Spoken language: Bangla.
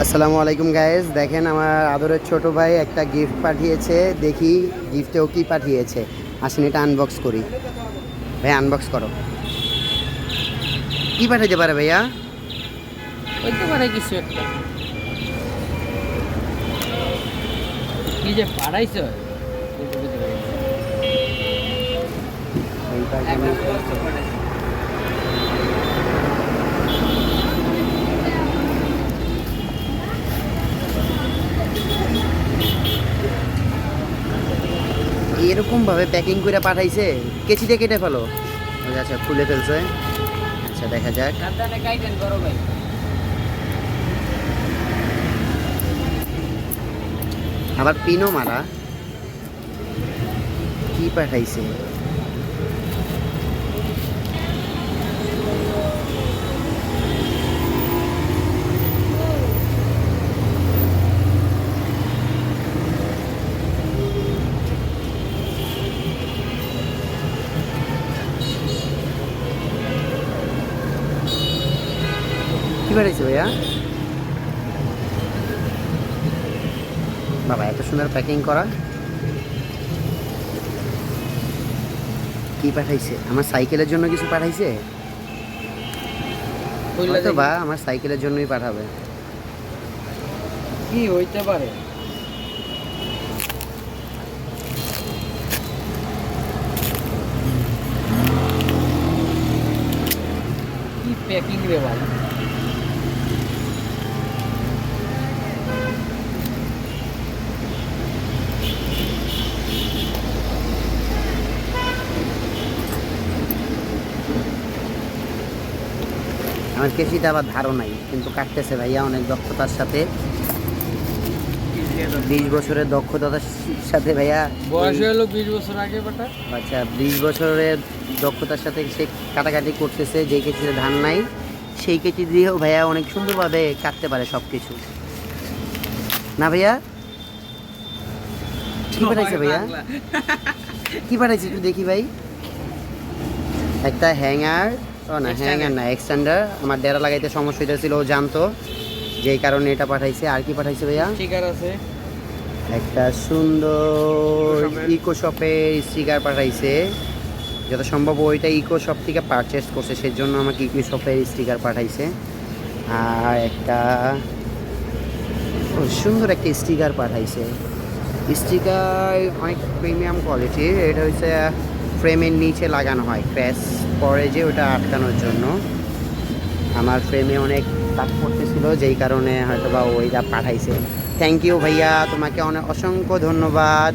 আসসালামু আলাইকুম গাইস, দেখেন আমার আদরের ছোট ভাই একটা গিফট পাঠিয়েছে। দেখি গিফটেও কি পাঠিয়েছে। আসেন এটা আনবক্স করি। ভাই আনবক্স করো। কি পাঠাইতে পারে ভাইয়া? হইতে পারে কিছু একটা। কি যে পাড়াইছ এরকম ভাবে প্যাকিং করে পাঠাইছে। কেচি দিয়ে কেটে ফেলো। আচ্ছা খুলে ফেলছে। আচ্ছা দেখা যাক। সাবধানে কাইটেন করো ভাই। আবার পিনও মারা। কি পাঠাইছে? কি পাঠাইছে ভাইয়া? বাবা এত সুন্দর প্যাকিং করা। কি পাঠাইছে? আমার সাইকেলের জন্য কিছু পাঠাইছে? হয়তো বা আমার সাইকেলের জন্যই পাঠাবে। কি হইতে পারে? কি প্যাকিং রে ভাই? আমার কেচিটা আবার ধারও নাই, কিন্তু কাটতেছে ভাইয়া অনেক দক্ষতার সাথে। 20 বছরের দক্ষতার সাথে ভাইয়া। বয়স হলো 20 বছর আগে বেটা। আচ্ছা 20 বছরের দক্ষতার সাথে সে কাটাকাটি করতেছে। যেই কেচিতে ধান নাই সেই কেচি দিয়েও ভাইয়া অনেক সুন্দরভাবে কাটতে পারে সব কিছু। না ভাইয়া? কি পাঠাইছে ভাইয়া? কি পাঠাইছে একটু দেখি ভাই। একটা হ্যাঙ্গার। ও না, হ্যাঙ্গার না, এক্সটেন্ডার। আমার ডেরা লাগাইতে সমস্যা হইতেছিল, ও জানতো, যেই কারণে এটা পাঠাইছে। আর কি পাঠাইছে ভাইয়া? স্টিকার আছে। একটা সুন্দর ইকো শপের স্টিকার পাঠাইছে। যত সম্ভব ওইটা ইকো শপ থেকে পারচেস করছে, সেজন্য আমাকে ইকো শপের স্টিকার পাঠাইছে। আর একটা সুন্দর একটা স্টিকার পাঠাইছে। স্টিকার অনেক প্রিমিয়াম কোয়ালিটির। এটা হচ্ছে ফ্রেমের নিচে লাগানো হয়, ক্র্যাশ পরে যে ওটা আটকানোর জন্য। আমার ফ্রেমে অনেক কাজ করতেছিল, যেই কারণে হয়তো বা ওইটা পাঠাইছে। থ্যাংক ইউ ভাইয়া, তোমাকে অনেক অসংখ্য ধন্যবাদ।